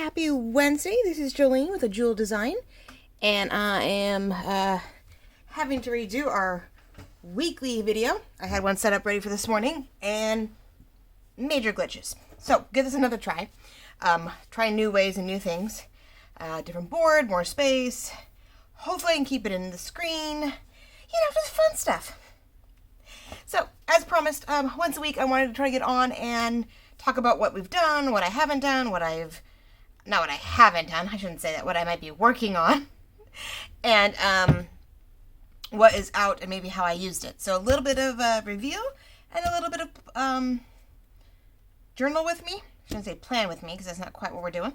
Happy Wednesday. This is Jolene with a Jewel Design, and I am having to redo our weekly video. I had one set up ready for this morning, and major glitches. So, give this another try. Try new ways and new things. Different board, more space. Hopefully I can keep it in the screen. Just fun stuff. So, as promised, once a week I wanted to try to get on and talk about what we've done, what I haven't done, what I shouldn't say that, what I might be working on, and what is out and maybe how I used it. So a little bit of a review and a little bit of journal with me. I shouldn't say plan with me because that's not quite what we're doing.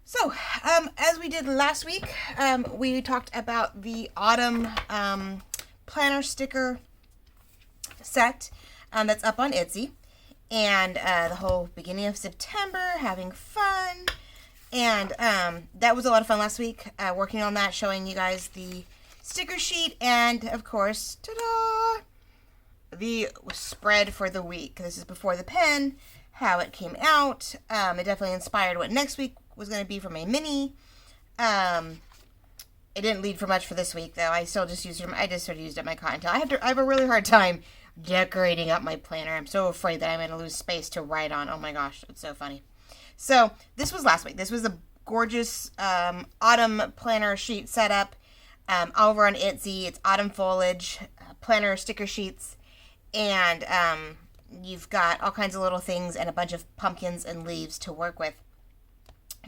So, as we did last week, we talked about the autumn planner sticker set that's up on Etsy. And the whole beginning of September, having fun. And that was a lot of fun last week, working on that, showing you guys the sticker sheet and, of course, ta-da, the spread for the week. This is before the pen, how it came out. It definitely inspired what next week was going to be for my mini. It didn't lead for much for this week, though. I still just used it. I just sort of used up my cotton towel. I have a really hard time decorating up my planner. I'm so afraid that I'm going to lose space to write on. Oh my gosh, it's so funny. So this was last week. This was a gorgeous autumn planner sheet setup over on Etsy. It's autumn foliage planner sticker sheets, and you've got all kinds of little things and a bunch of pumpkins and leaves to work with.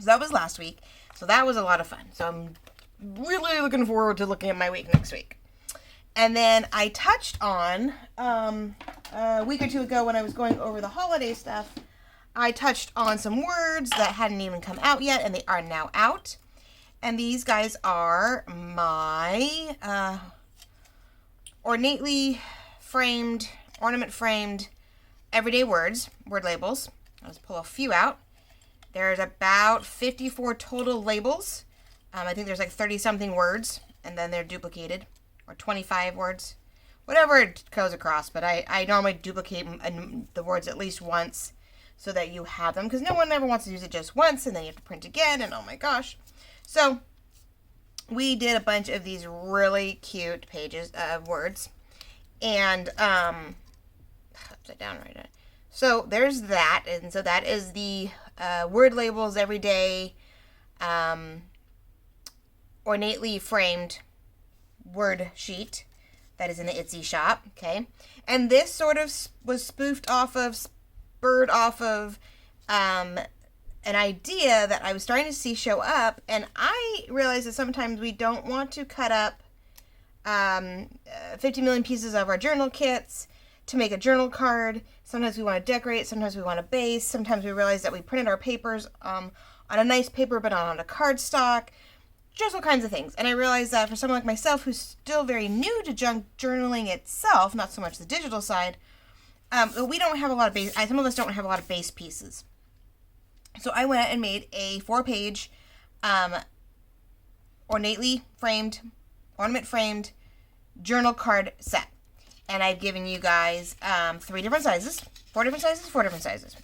So that was last week. So that was a lot of fun. So I'm really looking forward to looking at my week next week. And then I touched on, a week or two ago when I was going over the holiday stuff, I touched on some words that hadn't even come out yet, and they are now out. And these guys are my ornately framed, ornament framed everyday words, word labels. I'll just pull a few out. There's about 54 total labels. I think there's like 30-something words, and then they're duplicated. Or 25 words, whatever it goes across, but I normally duplicate the words at least once so that you have them, because no one ever wants to use it just once, and then you have to print again, and oh my gosh. So, we did a bunch of these really cute pages of words, and, upside down right now. So, there's that, and so that is the word labels everyday, ornately framed word sheet that is in the Etsy shop, okay? And this sort of was spurred off of an idea that I was starting to see show up, and I realized that sometimes we don't want to cut up 50 million pieces of our journal kits to make a journal card. Sometimes we want to decorate, sometimes we want to base, sometimes we realize that we printed our papers on a nice paper but not on a cardstock. Just all kinds of things. And I realized that for someone like myself who's still very new to junk journaling itself, not so much the digital side, we don't have a lot of base, some of us don't have a lot of base pieces. So I went and made a 4-page ornately framed, ornament framed journal card set. And I've given you guys 4 different sizes.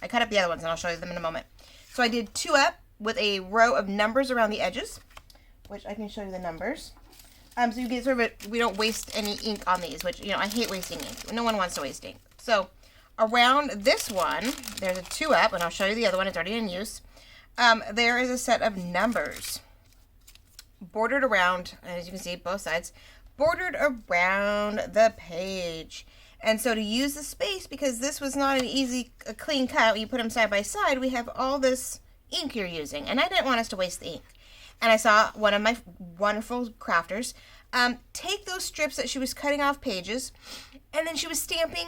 I cut up the other ones and I'll show you them in a moment. So I did 2 up with a row of numbers around the edges, which I can show you the numbers. So you get sort of we don't waste any ink on these, which, I hate wasting ink. No one wants to waste ink. So around this one, there's a 2 up, and I'll show you the other one. It's already in use. There is a set of numbers bordered around, as you can see, both sides, bordered around the page. And so to use the space, because this was not an easy, clean cut, you put them side by side, we have all this ink you're using. And I didn't want us to waste the ink. And I saw one of my wonderful crafters take those strips that she was cutting off pages, and then she was stamping.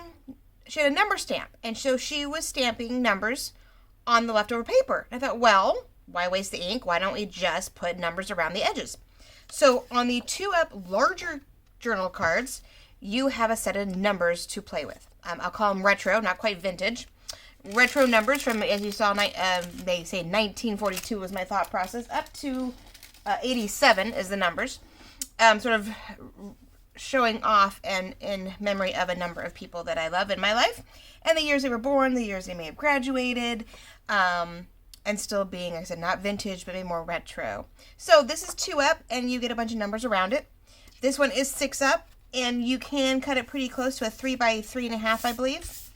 She had a number stamp, and so she was stamping numbers on the leftover paper. I thought, well, why waste the ink? Why don't we just put numbers around the edges? So on the 2-up larger journal cards, you have a set of numbers to play with. I'll call them retro, not quite vintage. Retro numbers from, as you saw, they say 1942 was my thought process, up to 87 is the numbers, sort of showing off and in memory of a number of people that I love in my life, and the years they were born, the years they may have graduated, and still being, like I said, not vintage, but maybe more retro. So this is 2 up, and you get a bunch of numbers around it. This one is 6 up, and you can cut it pretty close to a 3 by 3.5, I believe.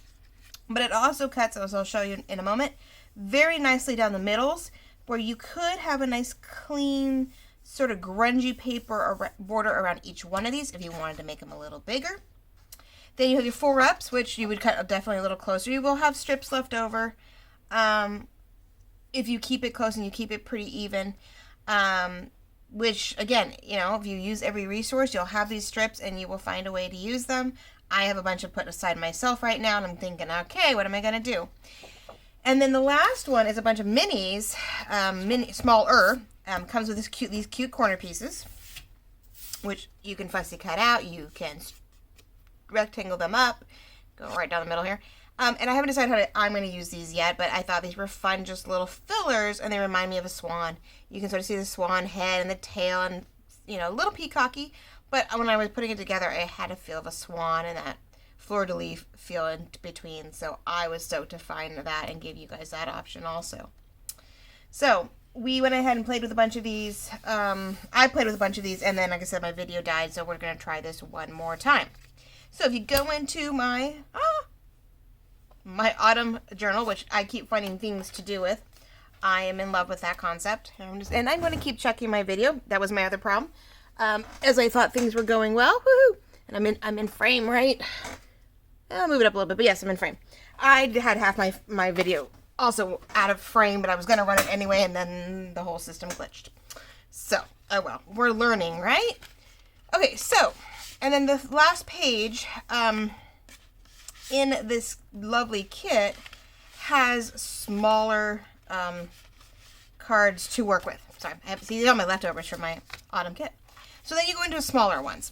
But it also cuts, as I'll show you in a moment, very nicely down the middles, where you could have a nice clean sort of grungy paper or border around each one of these if you wanted to make them a little bigger. Then you have your 4 ups, which you would cut definitely a little closer. You will have strips left over if you keep it close and you keep it pretty even. Which, again, you know, if you use every resource, you'll have these strips and you will find a way to use them. I have a bunch of put aside myself right now, and I'm thinking, okay, what am I going to do? And then the last one is a bunch of minis, smaller, comes with these cute corner pieces, which you can fussy cut out. You can rectangle them up, go right down the middle here. And I haven't decided how I'm going to use these yet, but I thought these were fun, just little fillers, and they remind me of a swan. You can sort of see the swan head and the tail and, you know, a little peacocky, but when I was putting it together, I had a feel of a swan and that fleur-de-lis feel in between, so I was stoked to find that and give you guys that option also. So we went ahead and played with a bunch of these. I played with a bunch of these, and then, like I said, my video died, so we're going to try this one more time. So if you go into my autumn journal, which I keep finding things to do with, I am in love with that concept. And I'm going to keep checking my video. That was my other problem. As I thought things were going well. Woohoo! And I'm in frame, right? I'll move it up a little bit, but yes, I'm in frame. I had half my video also out of frame, but I was going to run it anyway, and then the whole system glitched. So, oh well, we're learning, right? Okay, so, and then the last page in this lovely kit has smaller cards to work with. Sorry, see, these are my leftovers from my autumn kit. So then you go into smaller ones.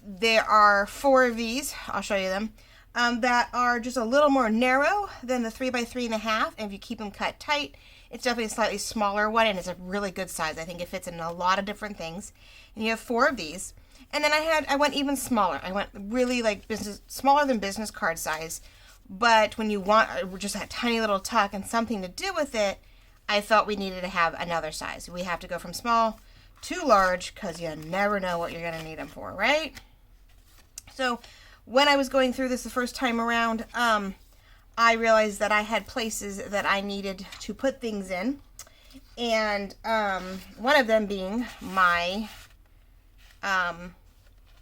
There are 4 of these, I'll show you them, that are just a little more narrow than the 3 by 3.5, and if you keep them cut tight, it's definitely a slightly smaller one, and it's a really good size. I think it fits in a lot of different things. And you have 4 of these. And then I went even smaller. I went really like smaller than business card size, but when you want just that tiny little tuck and something to do with it, I felt we needed to have another size. We have to go from small to large, because you never know what you're going to need them for, right? So when I was going through this the first time around, I realized that I had places that I needed to put things in, and one of them being my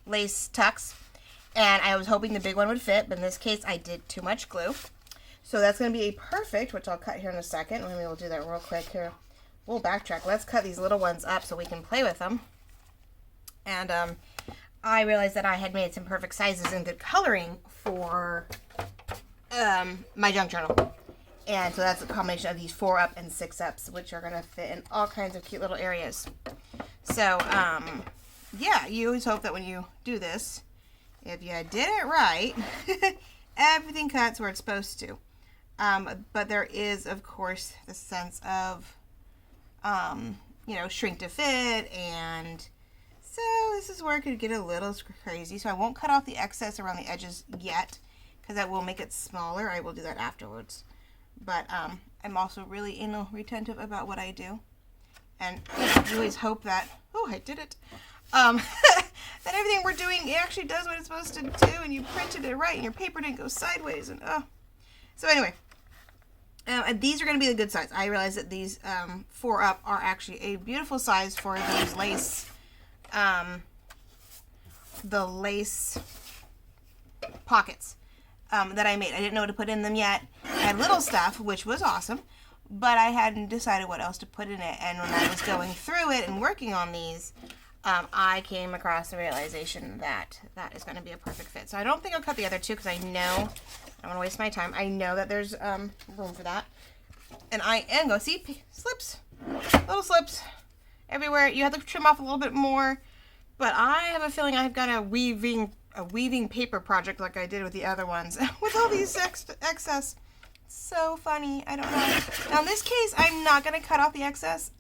lace tucks, and I was hoping the big one would fit, but in this case I did too much glue. So that's going to be a perfect, which I'll cut here in a second. Maybe we'll do that real quick here. We'll backtrack. Let's cut these little ones up so we can play with them. And I realized that I had made some perfect sizes and good coloring for my junk journal. And so that's a combination of these 4 up and 6 ups, which are going to fit in all kinds of cute little areas. So, yeah, you always hope that when you do this, if you did it right, everything cuts where it's supposed to. But there is, of course, the sense of, you know, shrink to fit, and so this is where it could get a little crazy. So I won't cut off the excess around the edges yet, because that will make it smaller. I will do that afterwards. But I'm also really anal retentive about what I do. And you always hope that, oh, I did it, that everything we're doing actually does what it's supposed to do, and you printed it right, and your paper didn't go sideways, and So anyway, and these are going to be the good size. I realize that these 4 up are actually a beautiful size for these lace, the lace pockets that I made. I didn't know what to put in them yet. I had little stuff, which was awesome, but I hadn't decided what else to put in it. And when I was going through it and working on these, I came across the realization that that is going to be a perfect fit. So I don't think I'll cut the other 2, because I know I don't want to waste my time. I know that there's room for that. And I am going to see slips, little slips everywhere. You have to trim off a little bit more, but I have a feeling I've got a weaving paper project like I did with the other ones with all these excess. So funny. I don't know. Now in this case, I'm not going to cut off the excess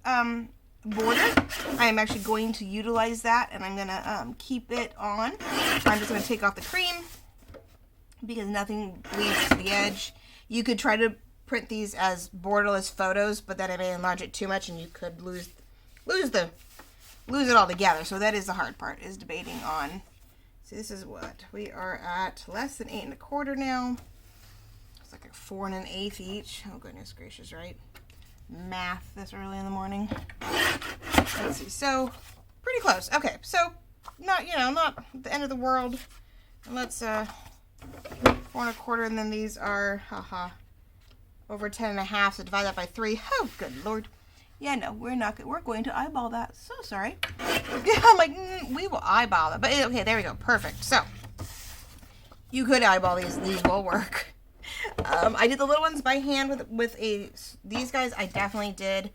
border. I am actually going to utilize that, and I'm going to keep it on. I'm just going to take off the cream because nothing bleeds to the edge. You could try to print these as borderless photos, but then I may enlarge it too much and you could lose it all together. So that is the hard part, is debating on. See, this is what we are at, less than 8 1/4 now. It's like a 4 1/8 each. Oh goodness gracious, right? Math this early in the morning. Let's see. So pretty close. Okay, so not the end of the world. And let's 4 1/4, and then these are over 10 1/2. So divide that by 3. Oh, good Lord. Yeah, no, we're going to eyeball that. So sorry. Yeah, I'm like, we will eyeball it. But okay, there we go. Perfect. So you could eyeball these. These will work. I did the little ones by hand with these guys. I definitely did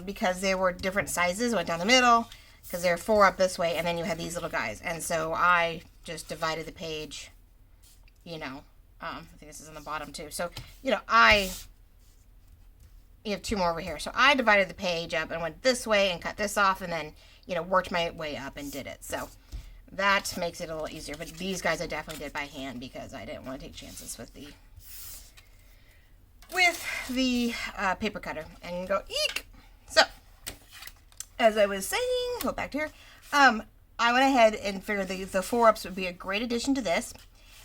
because they were different sizes. Went down the middle because they're 4 up this way, and then you had these little guys. And so I just divided the page. I think this is on the bottom too. So you have 2 more over here. So I divided the page up and went this way and cut this off, and then worked my way up and did it. So that makes it a little easier. But these guys I definitely did by hand because I didn't want to take chances with the paper cutter and go eek. So as I was saying, go back to here. I went ahead and figured the 4-ups would be a great addition to this.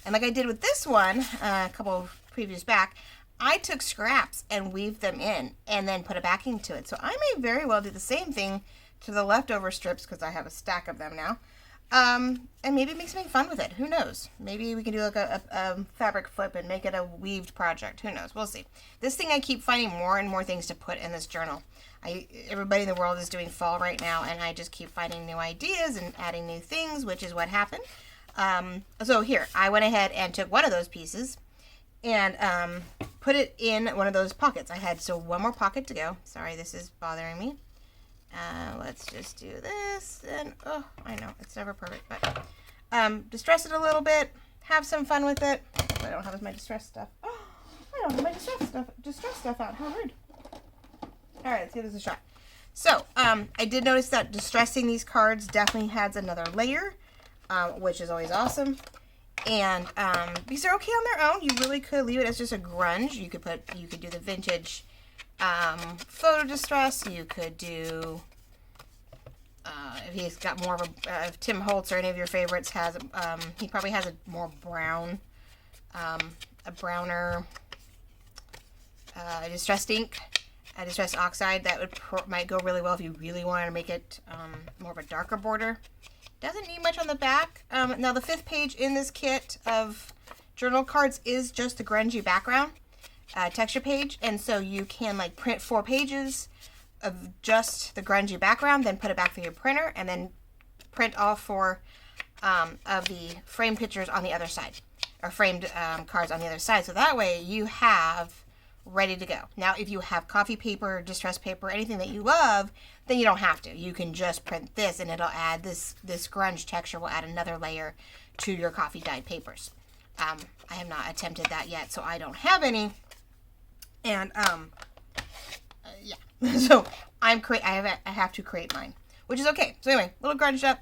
And like I did with this one a couple of previews back, I took scraps and weaved them in and then put a backing to it. So I may very well do the same thing to the leftover strips because I have a stack of them now. And maybe make something fun with it. Who knows? Maybe we can do like a fabric flip and make it a weaved project. Who knows? We'll see. This thing, I keep finding more and more things to put in this journal. Everybody in the world is doing fall right now, and I just keep finding new ideas and adding new things, which is what happened. So here, I went ahead and took one of those pieces and put it in one of those pockets. I had one more pocket to go. Sorry, this is bothering me. Let's just do this, and oh, I know it's never perfect, but distress it a little bit, have some fun with it. I don't have my distress stuff. Oh, I don't have my distress stuff out. How rude. All right, let's give this a shot. So I did notice that distressing these cards definitely adds another layer, which is always awesome. And because they're okay on their own, you really could leave it as just a grunge. You could do the vintage photo distress. You could do if he's got more of a if Tim Holtz or any of your favorites has he probably has a more brown a browner distressed ink, a distressed oxide that might go really well if you really wanted to make it more of a darker border. Doesn't need much on the back. Now the 5th page in this kit of journal cards is just the grungy background texture page, and so you can like print 4 pages of just the grungy background, then put it back through your printer, and then print all 4 of the framed pictures on the other side, or framed cards on the other side. So that way you have ready to go. Now, if you have coffee paper, distress paper, anything that you love, then you don't have to. You can just print this, and it'll add this grunge texture will add another layer to your coffee dyed papers. I have not attempted that yet, so I don't have any. And yeah, so I have to create mine, which is okay. So anyway, a little grunged up.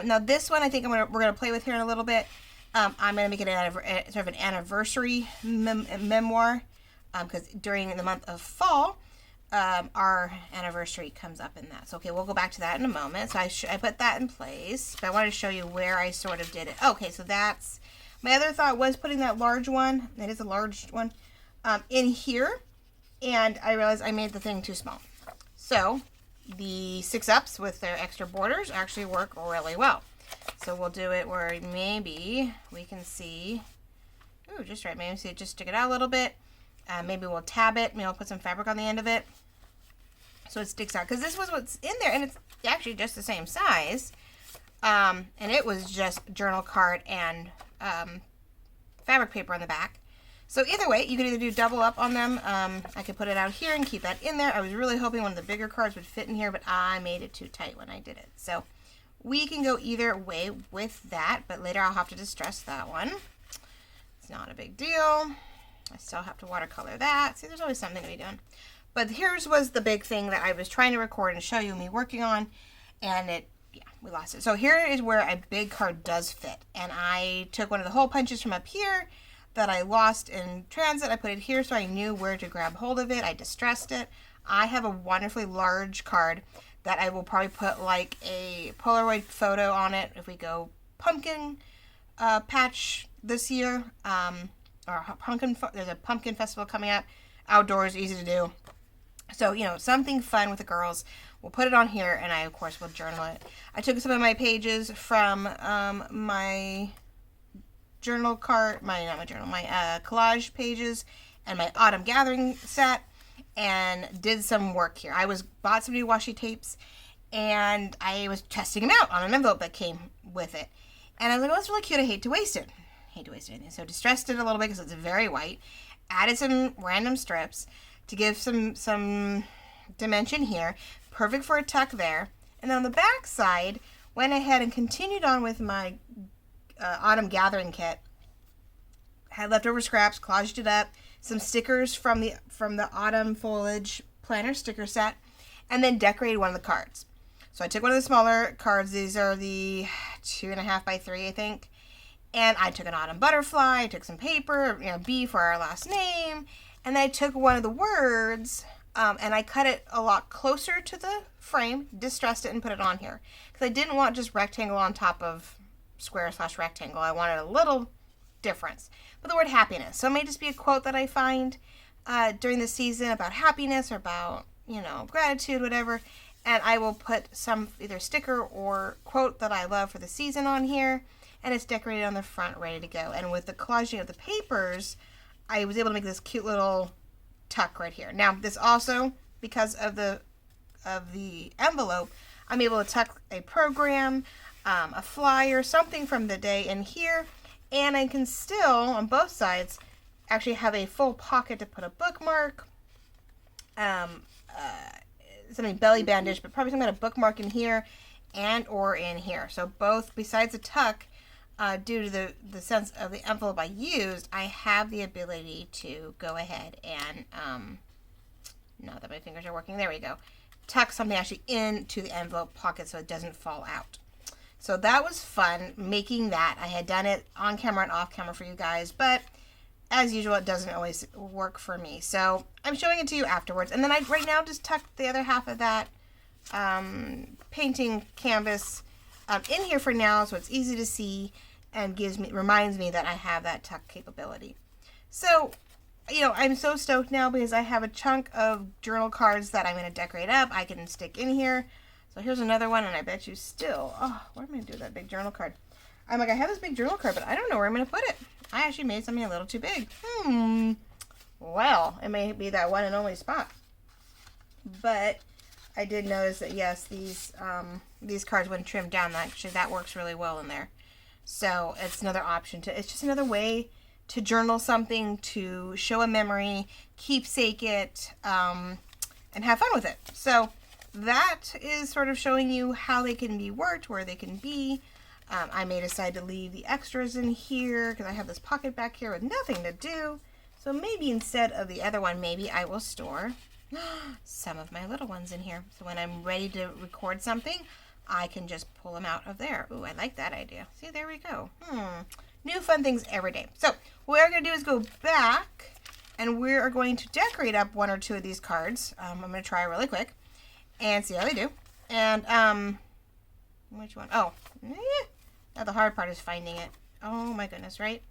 Now this one, I think we're gonna play with here in a little bit. I'm gonna make it sort of an anniversary memoir. Because during the month of fall, our anniversary comes up in that. So, okay, we'll go back to that in a moment. So I put that in place, but I wanted to show you where I sort of did it. Okay, so that's, my other thought was putting that large one, it is a large one, in here, and I realized I made the thing too small. So, the 6-ups with their extra borders actually work really well. So we'll do it where maybe we can see, ooh, just right, maybe see, just stick it out a little bit. Maybe we'll tab it. Maybe I'll put some fabric on the end of it so it sticks out. Because this was what's in there, and it's actually just the same size. And it was just journal card and fabric paper on the back. So either way, you could either do double up on them. I could put it out here and keep that in there. I was really hoping one of the bigger cards would fit in here, but I made it too tight when I did it. So we can go either way with that, but later I'll have to distress that one. It's not a big deal. I still have to watercolor that. See, there's always something to be done. But here's was the big thing that I was trying to record and show you me working on, and we lost it. So here is where a big card does fit. And I took one of the hole punches from up here, that I lost in transit. I put it here so I knew where to grab hold of it. I distressed it. I have a wonderfully large card that I will probably put like a Polaroid photo on it if we go pumpkin patch this year. Or there's a pumpkin festival coming up. Outdoors, easy to do. So, you know, something fun with the girls. We'll put it on here, and I, of course, will journal it. I took some of my pages from my journal card, my collage pages, and my autumn gathering set, and did some work here. Bought some new washi tapes, and I was testing them out on an envelope that came with it. And I was like, oh, that's really cute. I hate to waste it. Anything. So distressed it a little bit because it's very white. Added some random strips to give some dimension here. Perfect for a tuck there. And then on the back side, went ahead and continued on with my autumn gathering kit. Had leftover scraps, collaged it up. Some stickers from the autumn foliage planner sticker set, and then decorated one of the cards. So I took one of the smaller cards. These are the 2.5 by 3, I think. And I took an autumn butterfly, I took some paper, B for our last name, and then I took one of the words, and I cut it a lot closer to the frame, distressed it, and put it on here. Because I didn't want just rectangle on top of square/rectangle. I wanted a little difference. But the word happiness. So it may just be a quote that I find during the season about happiness or about, gratitude, whatever. And I will put some either sticker or quote that I love for the season on here. And it's decorated on the front, ready to go. And with the collaging of the papers, I was able to make this cute little tuck right here. Now, this also, because of the envelope, I'm able to tuck a program, a flyer, something from the day in here. And I can still, on both sides, actually have a full pocket to put a bookmark, something belly bandage, but probably some kind of bookmark in here and or in here. So both, besides the tuck, due to the sense of the envelope I used, I have the ability to go ahead and, now that my fingers are working, there we go, tuck something actually into the envelope pocket so it doesn't fall out. So that was fun, making that. I had done it on camera and off camera for you guys, but as usual, it doesn't always work for me. So I'm showing it to you afterwards. And then I right now just tucked the other half of that painting canvas in here for now, so it's easy to see and reminds me that I have that tuck capability. So, I'm so stoked now because I have a chunk of journal cards that I'm going to decorate up. I can stick in here. So here's another one, and I bet you still, what am I going to do with that big journal card? I'm like, I have this big journal card, but I don't know where I'm going to put it. I actually made something a little too big. Well, it may be that one and only spot. But I did notice that, yes, these cards, when trimmed down, that works really well in there. So it's another option it's just another way to journal something, to show a memory, keepsake it, and have fun with it. So that is sort of showing you how they can be worked, where they can be. I may decide to leave the extras in here because I have this pocket back here with nothing to do. So maybe instead of the other one, maybe I will store some of my little ones in here. So when I'm ready to record something, I can just pull them out of there. Ooh, I like that idea. See, there we go. New fun things every day. So what we're going to do is go back, and we are going to decorate up one or two of these cards. I'm going to try really quick and see how they do. And which one? Oh, now the hard part is finding it. Oh my goodness, right?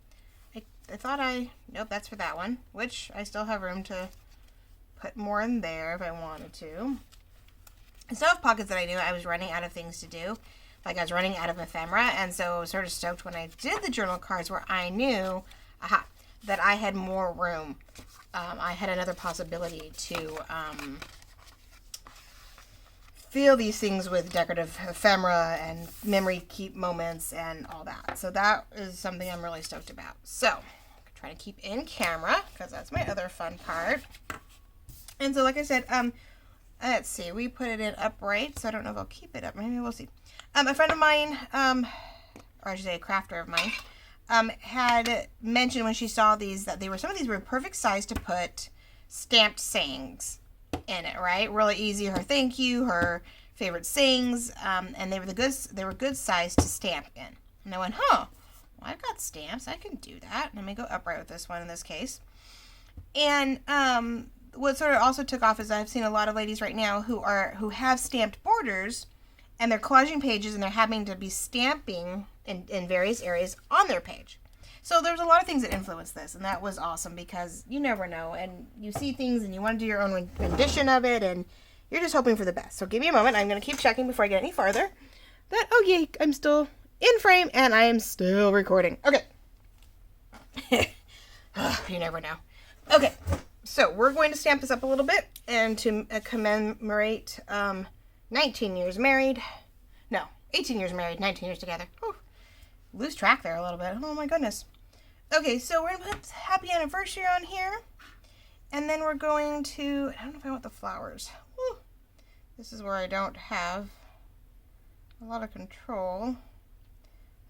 I thought nope, that's for that one, which I still have room to put more in there if I wanted to. I still have pockets that I knew I was running out of things to do. Like I was running out of ephemera, and so I was sort of stoked when I did the journal cards where I knew that I had more room. I had another possibility to fill these things with decorative ephemera and memory keep moments and all that. So that is something I'm really stoked about. So try to keep in camera because that's my other fun part. And so like I said, let's see, we put it in upright, so I don't know if I'll keep it up. Maybe we'll see. A friend of mine, or I should say a crafter of mine, had mentioned when she saw these that some of these were perfect size to put stamped sayings in it, right? Really easy. Her thank you, her favorite sayings, and they were good size to stamp in. And I went, Well, I've got stamps. I can do that. Let me go upright with this one in this case. And what sort of also took off is I've seen a lot of ladies right now who have stamped borders, and they're collaging pages and they're having to be stamping in various areas on their page. So there's a lot of things that influence this, and that was awesome because you never know, and you see things and you want to do your own rendition of it, and you're just hoping for the best. So give me a moment. I'm going to keep checking before I get any farther. Oh yay, I'm still in frame and I am still recording. Okay. You never know. Okay, so we're going to stamp this up a little bit and to commemorate 19 years married. No, 18 years married, 19 years together. Whew. Lose track there a little bit. Oh my goodness. Okay, so we're going to put happy anniversary on here. And then we're going to, I don't know if I want the flowers. Whew. This is where I don't have a lot of control.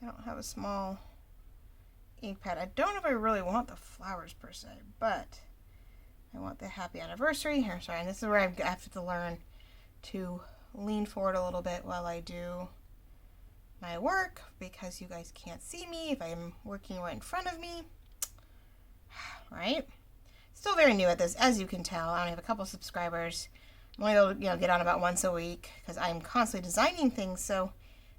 I don't have a small ink pad. I don't know if I really want the flowers per se, but I want the happy anniversary here. Sorry, and this is where I have to learn to lean forward a little bit while I do my work because you guys can't see me if I'm working right in front of me. Right? Still very new at this, as you can tell. I only have a couple subscribers. I'm only able to get on about once a week because I'm constantly designing things. So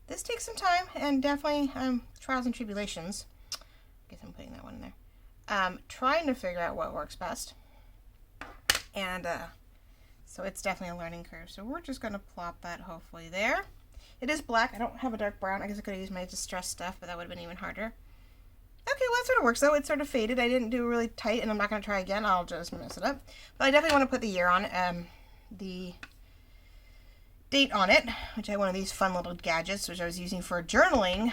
this takes some time and definitely trials and tribulations. I guess I'm putting that one in there. Trying to figure out what works best. And so it's definitely a learning curve. So we're just going to plop that hopefully there. It is black. I don't have a dark brown. I guess I could have used my distress stuff, but that would have been even harder. Okay, well that sort of works though. It's sort of faded. I didn't do really tight, and I'm not going to try again. I'll just mess it up. But I definitely want to put the year on, the date on it, which I had one of these fun little gadgets, which I was using for journaling,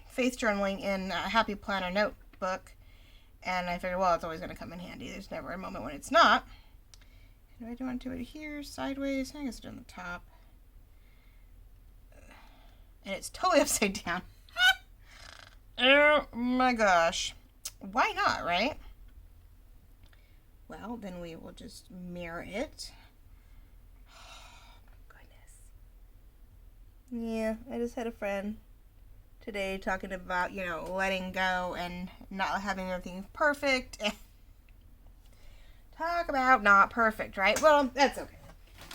faith journaling in a Happy Planner notebook. And I figured, well, it's always going to come in handy. There's never a moment when it's not. Do I want to do it here, sideways? I guess it's on the top. And it's totally upside down. Oh my gosh. Why not, right? Well, then we will just mirror it. Oh my goodness. Yeah, I just had a friend today talking about, letting go and not having everything perfect. Talk about not perfect, right? Well, that's okay.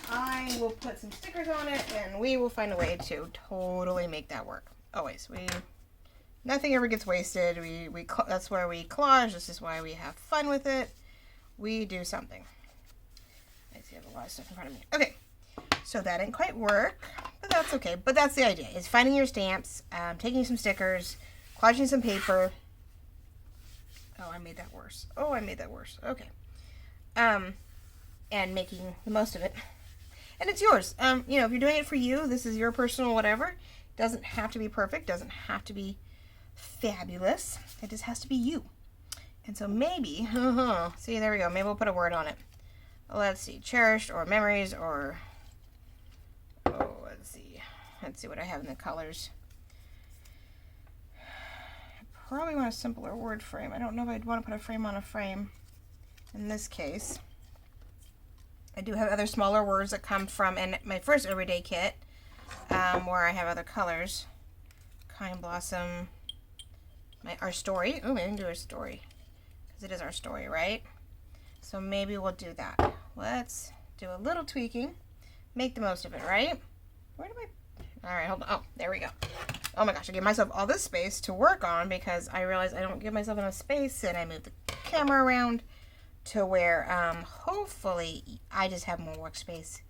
I will put some stickers on it, and we will find a way to totally make that work. Always. Nothing ever gets wasted. That's where we collage. This is why we have fun with it. We do something. I see I have a lot of stuff in front of me. Okay. So that didn't quite work, but that's okay. But that's the idea, is finding your stamps, taking some stickers, collaging some paper. Oh, I made that worse. Okay. And making the most of it. And it's yours. If you're doing it for you, this is your personal whatever. It doesn't have to be perfect. Doesn't have to be fabulous. It just has to be you. And so maybe, see, there we go. Maybe we'll put a word on it. Let's see, cherished or memories or, let's see what I have in the colors. I probably want a simpler word frame. I don't know if I'd want to put a frame on a frame in this case. I do have other smaller words that come from in my first everyday kit, where I have other colors. Kind Blossom, our story. Oh, we didn't do our story, because it is our story, right? So maybe we'll do that. Let's do a little tweaking. Make the most of it, right? Where do I... All right, hold on. Oh, there we go. Oh my gosh, I give myself all this space to work on because I realize I don't give myself enough space, and I move the camera around to where hopefully I just have more workspace.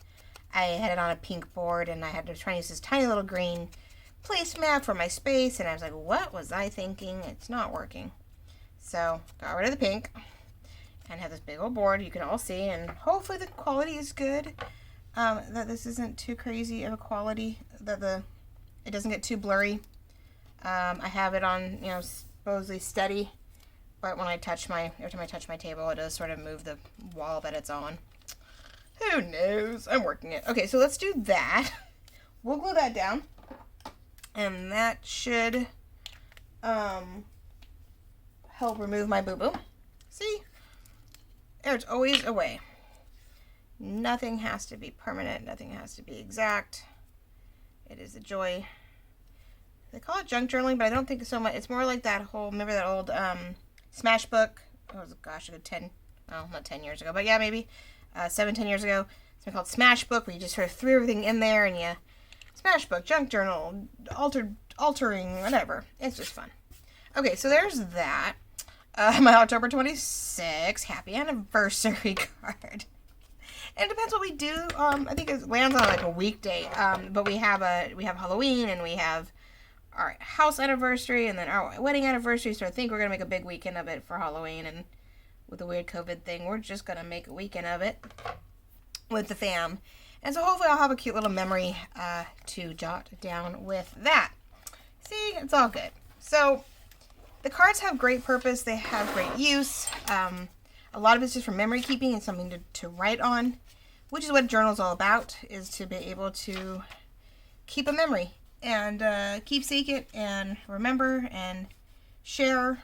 I had it on a pink board, and I had to try and use this tiny little green placemat for my space, and I was like, what was I thinking? It's not working. So got rid of the pink and have this big old board you can all see, and hopefully the quality is good, that this isn't too crazy of a quality, that it doesn't get too blurry. I have it on, supposedly steady, but when every time I touch my table, it does sort of move the wall that it's on. Who knows? I'm working it. Okay, so let's do that. We'll glue that down, and that should help remove my boo-boo. See? There's always a way. Nothing has to be permanent. Nothing has to be exact. It is a joy they call it junk journaling, but I don't think so much. It's more like that whole, remember that old Smash book? Oh gosh, not 10 years ago, but yeah, maybe 7-10 years ago. It's been called Smash book, where you just sort of threw everything in there and you Smash book, junk journal, altering, whatever. It's just fun. Okay, so there's that. My October 26th happy anniversary card. And it depends what we do. I think it lands on like a weekday. But we have Halloween, and we have our house anniversary, and then our wedding anniversary. So I think we're gonna make a big weekend of it for Halloween. And with the weird COVID thing, we're just gonna make a weekend of it with the fam. And so hopefully I'll have a cute little memory to jot down with that. See, it's all good. So the cards have great purpose. They have great use. A lot of it's just for memory keeping and something to write on, which is what a journal is all about, is to be able to keep a memory and keepsake it and remember and share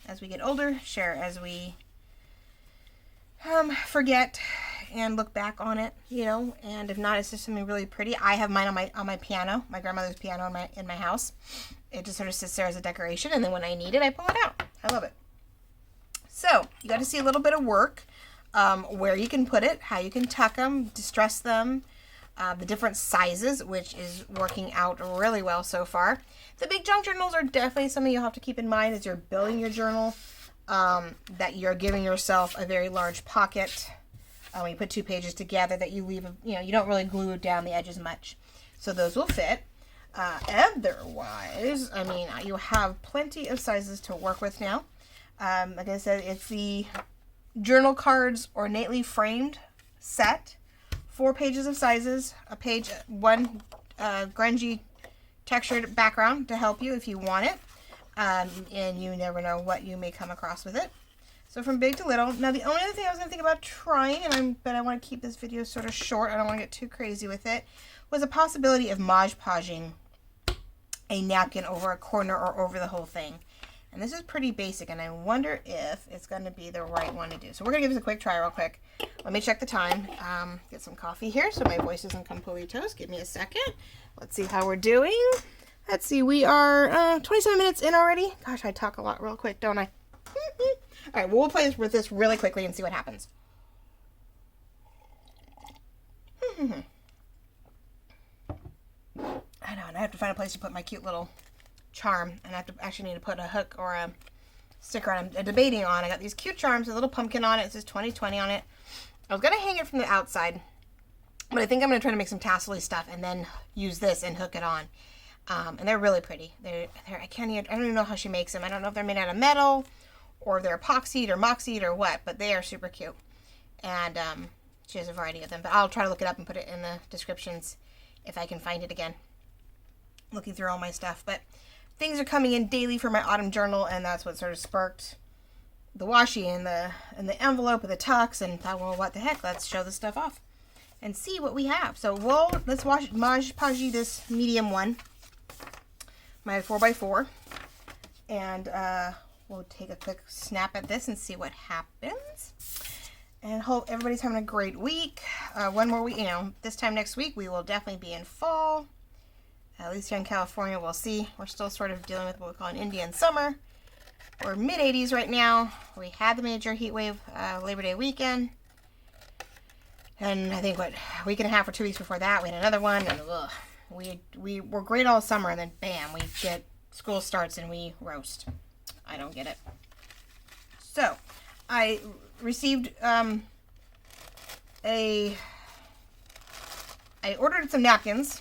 as we get older, share as we forget and look back on it, you know. And if not, it's just something really pretty. I have mine on my piano, my grandmother's piano in my house. It just sort of sits there as a decoration, and then when I need it, I pull it out. I love it. So you got to see a little bit of work, where you can put it, how you can tuck them, distress them, the different sizes, which is working out really well so far. The big junk journals are definitely something you'll have to keep in mind as you're building your journal, that you're giving yourself a very large pocket. When you put 2 pages together, that you leave, you don't really glue down the edges much. So those will fit. Otherwise, I mean, you have plenty of sizes to work with now. Like I said, it's the Journal Cards Ornately Framed set. 4 pages of sizes, one grungy textured background to help you if you want it. And you never know what you may come across with it. So from big to little. Now the only other thing I was going to think about trying, but I want to keep this video sort of short, I don't want to get too crazy with it, was a possibility of Mod Podging a napkin over a corner or over the whole thing. And this is pretty basic, and I wonder if it's going to be the right one to do. So we're going to give this a quick try real quick. Let me check the time. Get some coffee here so my voice doesn't completely toast. Give me a second. Let's see how we're doing. Let's see, we are 27 minutes in already. Gosh, I talk a lot real quick, don't I? All right, well, we'll play with this really quickly and see what happens. I know, and I have to find a place to put my cute little charm, and I have to actually need to put a hook or a sticker on. I'm debating on. I got these cute charms, a little pumpkin on it. It says 2020 on it. I was gonna hang it from the outside, but I think I'm gonna try to make some tassel-y stuff and then use this and hook it on. And they're really pretty. I don't even know how she makes them. I don't know if they're made out of metal or if they're epoxied or moxied or what, but they are super cute. And she has a variety of them, but I'll try to look it up and put it in the descriptions if I can find it again. Looking through all my stuff, but things are coming in daily for my autumn journal, and that's what sort of sparked the washi and the envelope with the tucks, and thought, well, what the heck, let's show this stuff off and see what we have. So let's Mod Podge this medium one, my 4x4, and we'll take a quick snap at this and see what happens. And hope everybody's having a great week. One more week, this time next week we will definitely be in fall. At least here in California, we'll see. We're still sort of dealing with what we call an Indian summer. We're mid-80s right now. We had the major heat wave Labor Day weekend. And I think, a week and a half or 2 weeks before that, we had another one. And we were great all summer, and then bam, we get school starts and we roast. I don't get it. So, I received I ordered some napkins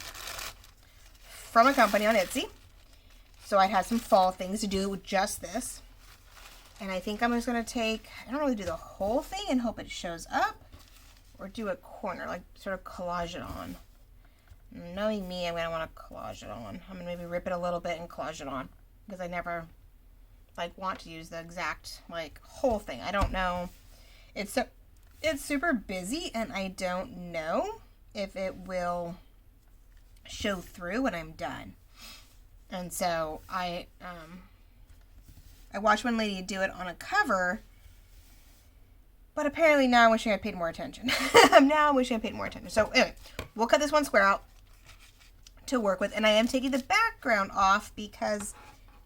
from a company on Etsy. So I had some fall things to do with just this. And I think I'm just going to I don't really do the whole thing and hope it shows up, or do a corner, like sort of collage it on. Knowing me, I'm going to want to collage it on. I'm going to maybe rip it a little bit and collage it on, because I never want to use the exact whole thing. I don't know. It's super busy, and I don't know if it will show through when I'm done. And so I watched one lady do it on a cover, but apparently now I'm wishing I paid more attention. So anyway, we'll cut this one square out, to work with. And I am taking the background off because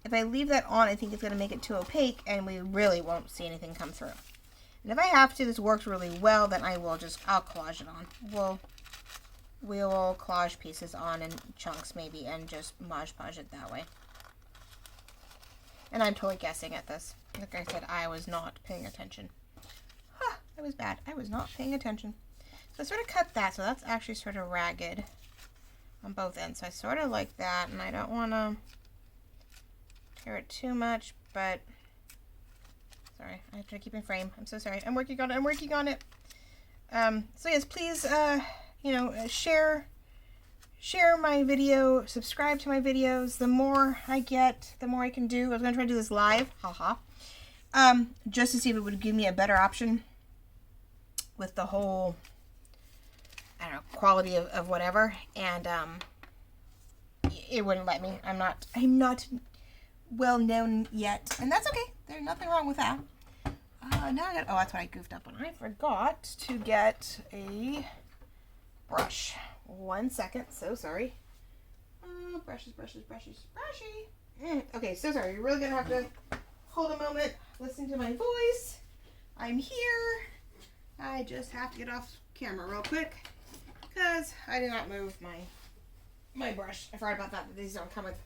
if I leave that on, I think it's going to make it too opaque and we really won't see anything come through. And if I have to, this works really well, then I'll collage it on. We'll collage pieces on in chunks maybe and just Mod Podge it that way. And I'm totally guessing at this. Like I said, I was not paying attention. Huh, that was bad. I was not paying attention. So I sort of cut that, so that's actually sort of ragged on both ends. So I sort of like that, and I don't want to tear it too much, but sorry, I have to keep in frame. I'm so sorry. I'm working on it. I'm working on it. So yes, please, share my video, subscribe to my videos. The more I get, the more I can do. I was going to try to do this live, haha, just to see if it would give me a better option with the whole, I don't know, quality of whatever, and it wouldn't let me. I'm not well known yet, and that's okay. There's nothing wrong with that. Now I got, oh, that's what I goofed up on. I forgot to get a brush. 1 second, so sorry. Brushy. Okay, so sorry. You're really gonna have to hold a moment, listen to my voice. I'm here. I just have to get off camera real quick because I did not move my brush. I forgot about that. These don't come with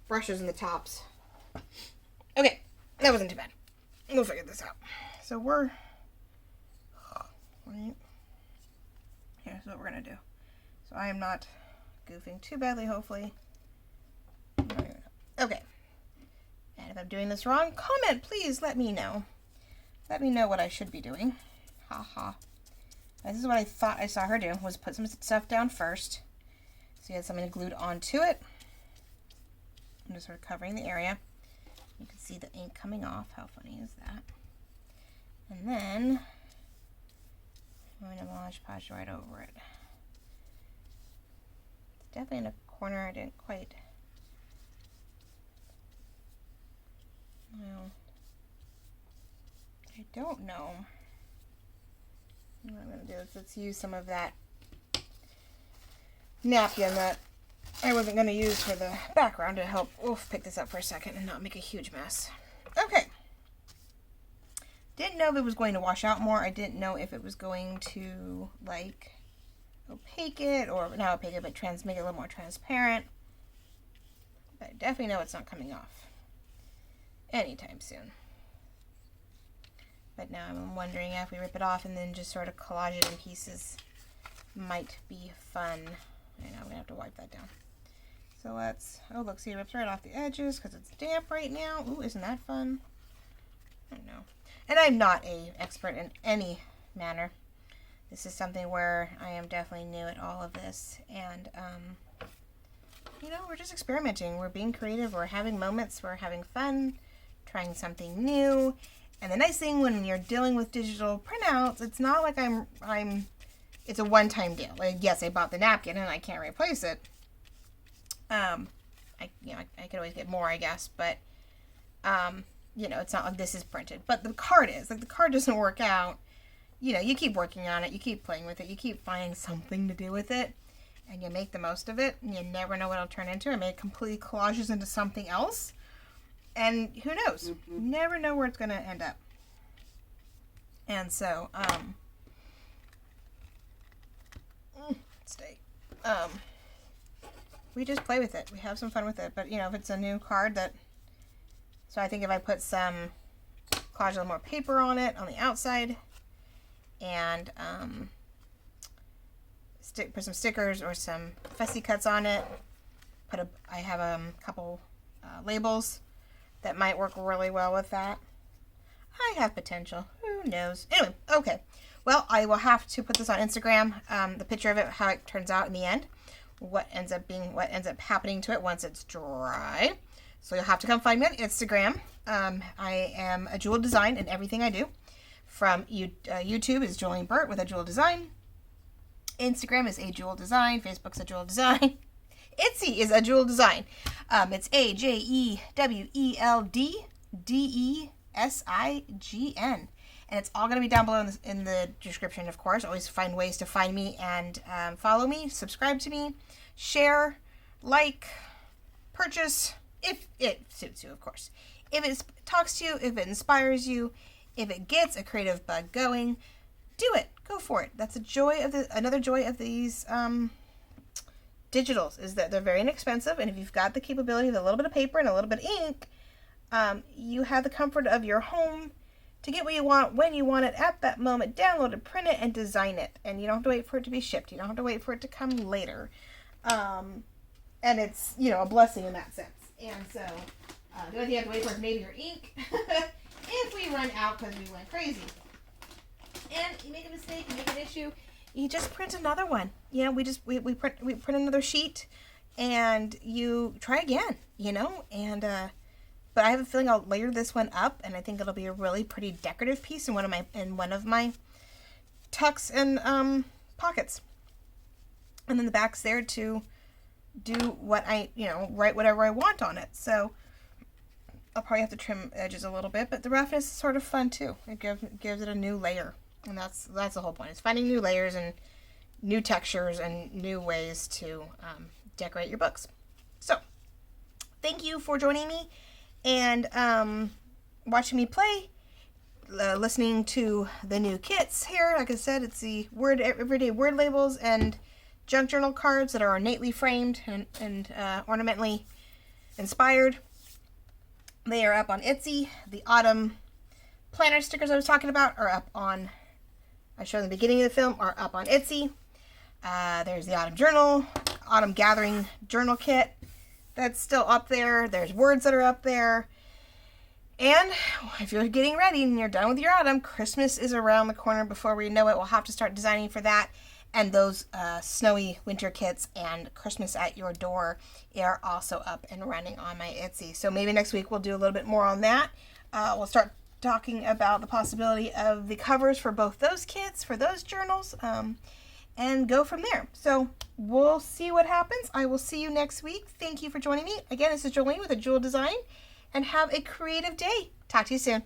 brushes in the tops. Okay, that wasn't too bad. We'll figure this out. So here's what we're gonna do. So I am not goofing too badly, hopefully. Okay. And if I'm doing this wrong, comment, please. Let me know. Let me know what I should be doing. Haha. This is what I thought I saw her do, was put some stuff down first. So you had something glued onto it. I'm just sort of covering the area. You can see the ink coming off. How funny is that? And then I'm going to Mod Podge right over it. It's definitely in a corner. I didn't quite. Well, I don't know. What I'm going to do is let's use some of that napkin that I wasn't going to use for the background to help pick this up for a second and not make a huge mess. Okay. Didn't know if it was going to wash out more. I didn't know if it was going to, like, opaque it, or not opaque it, but make it a little more transparent. But I definitely know it's not coming off anytime soon. But now I'm wondering if we rip it off and then just sort of collage it in pieces might be fun. I know I'm going to have to wipe that down. So let's, oh look, see, it rips right off the edges because it's damp right now. Ooh, isn't that fun? I don't know. And I'm not an expert in any manner. This is something where I am definitely new at all of this. And, we're just experimenting. We're being creative. We're having moments. We're having fun, trying something new. And the nice thing when you're dealing with digital printouts, it's not like it's a one-time deal. Like, yes, I bought the napkin and I can't replace it. I could always get more, I guess, but, it's not like this is printed. But the card is. Like, the card doesn't work out. You keep working on it. You keep playing with it. You keep finding something to do with it. And you make the most of it. And you never know what it'll turn into. I may completely collages into something else. And who knows? You never know where it's going to end up. And so, we just play with it. We have some fun with it. But, if it's a new card so I think if I put some collage a little more paper on it on the outside and put some stickers or some fussy cuts on it, I have a couple labels that might work really well with that. I have potential. Who knows? Anyway, okay. Well, I will have to put this on Instagram, the picture of it, how it turns out in the end, what ends up happening to it once it's dry. So you'll have to come find me on Instagram. I am a Jewel Design in everything I do. From YouTube is Julie Burt with a Jewel Design. Instagram is a Jewel Design. Facebook's a Jewel Design. Etsy is a Jewel Design. It's AJEWELDDESIGN. And it's all going to be down below in the description, of course. Always find ways to find me and follow me, subscribe to me, share. like, purchase, if it suits you, of course. If it talks to you, if it inspires you, if it gets a creative bug going, do it. Go for it. That's another joy of these digitals, is that they're very inexpensive, and if you've got the capability of a little bit of paper and a little bit of ink, you have the comfort of your home to get what you want when you want it at that moment. Download it, print it, and design it, and you don't have to wait for it to be shipped. You don't have to wait for it to come later, and it's, you know, a blessing in that sense. And so the only thing you have to wait for is maybe your ink if we run out because we went crazy. And you make a mistake, you make an issue, you just print another one. You know, we print another sheet, and you try again. You know, and but I have a feeling I'll layer this one up, and I think it'll be a really pretty decorative piece in one of my tucks and pockets. And then the back's there to do what write whatever I want on it. So I'll probably have to trim edges a little bit, but the roughness is sort of fun too. It gives it a new layer. And that's the whole point. It's finding new layers and new textures and new ways to decorate your books. So, thank you for joining me and watching me play, listening to the new kits here. Like I said, it's the everyday word labels and junk journal cards that are ornately framed and ornamentally inspired. They are up on Etsy. The autumn planner stickers I was talking about are up on, I showed in the beginning of the film, are up on Etsy. There's the autumn gathering journal kit that's still up there. There's words that are up there. And if you're getting ready and you're done with your autumn, Christmas is around the corner. Before we know it, we'll have to start designing for that. And those snowy winter kits and Christmas at your door are also up and running on my Etsy. So maybe next week we'll do a little bit more on that. We'll start talking about the possibility of the covers for both those kits, for those journals, and go from there. So we'll see what happens. I will see you next week. Thank you for joining me. Again, this is Jolene with A Jewel Design, and have a creative day. Talk to you soon.